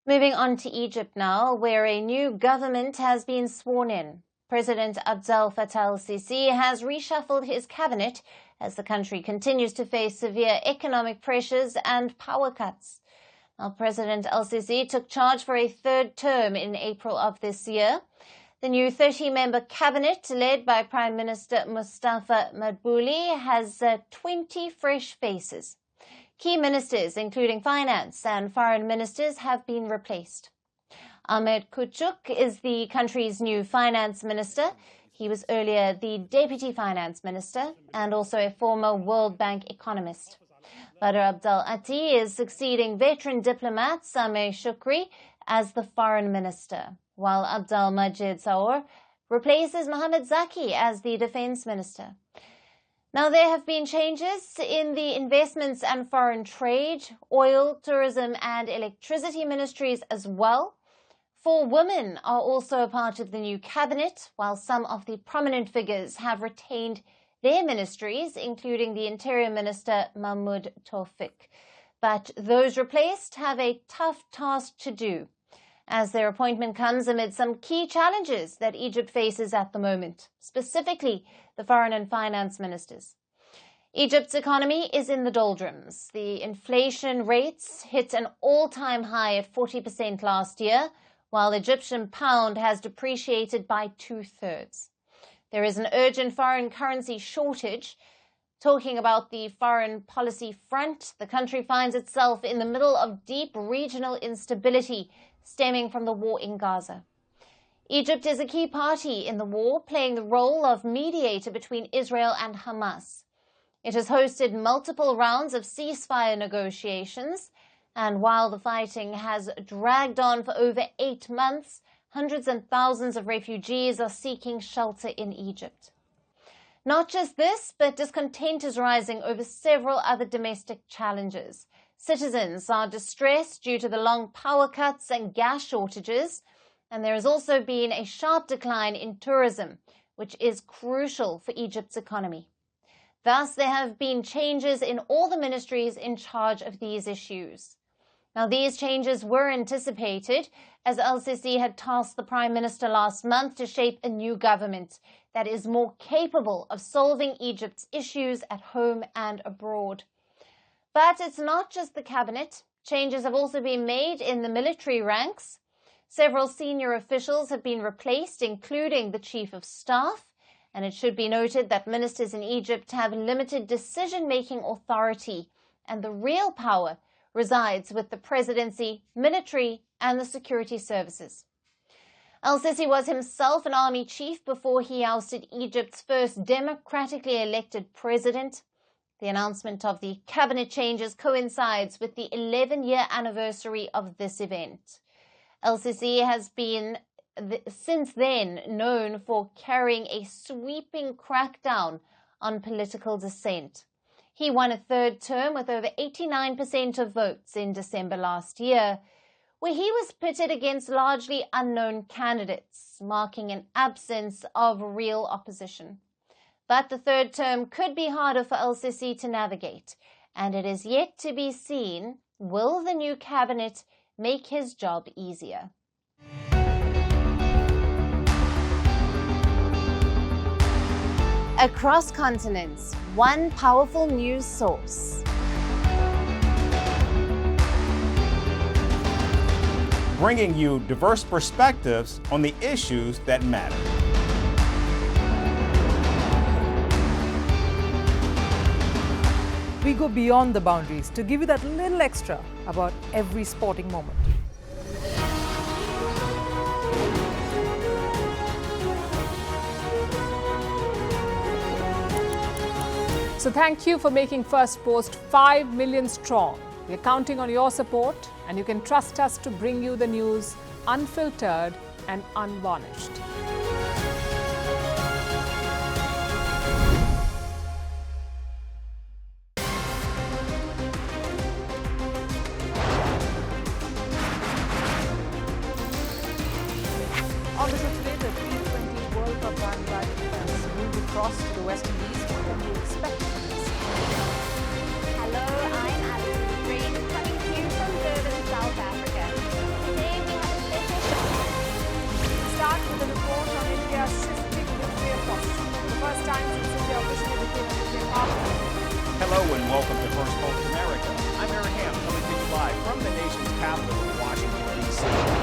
Moving on to Egypt now, where a new government has been sworn in. President Abdel Fattah El-Sisi has reshuffled his cabinet as the country continues to face severe economic pressures and power cuts. Now, President El-Sisi took charge for a third term in April of this year. The new 30-member cabinet, led by Prime Minister Moustafa Madbouly, has 20 fresh faces. Key ministers, including finance and foreign ministers, have been replaced. Ahmed Kuchuk is the country's new finance minister. He was earlier the deputy finance minister and also a former World Bank economist. Badr Abdel Ati is succeeding veteran diplomat Sameh Shukri as the foreign minister, while Abdel Majid Saour replaces Mohamed Zaki as the defense minister. Now, there have been changes in the investments and foreign trade, oil, tourism and electricity ministries as well. 4 women are also a part of the new cabinet, while some of the prominent figures have retained their ministries, including the Interior Minister Mahmoud Tawfiq. But those replaced have a tough task to do, as their appointment comes amid some key challenges that Egypt faces at the moment, specifically the foreign and finance ministers. Egypt's economy is in the doldrums. The inflation rates hit an all-time high at 40% last year, while the Egyptian pound has depreciated by 2/3. There is an urgent foreign currency shortage. Talking about the foreign policy front, the country finds itself in the middle of deep regional instability stemming from the war in Gaza. Egypt is a key party in the war, playing the role of mediator between Israel and Hamas. It has hosted multiple rounds of ceasefire negotiations, and while the fighting has dragged on for over 8 months, hundreds and thousands of refugees are seeking shelter in Egypt. Not just this, but discontent is rising over several other domestic challenges. Citizens are distressed due to the long power cuts and gas shortages, and there has also been a sharp decline in tourism, which is crucial for Egypt's economy. Thus, there have been changes in all the ministries in charge of these issues. Now, these changes were anticipated, as El-Sisi had tasked the Prime Minister last month to shape a new government that is more capable of solving Egypt's issues at home and abroad. But it's not just the cabinet. Changes have also been made in the military ranks. Several senior officials have been replaced, including the Chief of Staff, and it should be noted that ministers in Egypt have limited decision-making authority, and the real power resides with the presidency, military, and the security services. El-Sisi was himself an army chief before he ousted Egypt's first democratically elected president. The announcement of the cabinet changes coincides with the 11-year anniversary of this event. El-Sisi has been since then known for carrying a sweeping crackdown on political dissent. He won a third term with over 89% of votes in December last year, where he was pitted against largely unknown candidates, marking an absence of real opposition. But the third term could be harder for El-Sisi to navigate, and it is yet to be seen, will the new cabinet make his job easier? Across continents, one powerful news source. Bringing you diverse perspectives on the issues that matter. We go beyond the boundaries to give you that little extra about every sporting moment. So thank you for making Firstpost 5 million strong. We're counting on your support, and you can trust us to bring you the news unfiltered and unvarnished. Obviously today, the T20 World Cup bandwagon has moved across to the West Indies. What can you expect from this? Hello, I'm Alyson coming to you from Durban, South Africa. Hello and welcome to Firstpost America. I'm Aaron Ham, coming to you live from the nation's capital in Washington, D.C.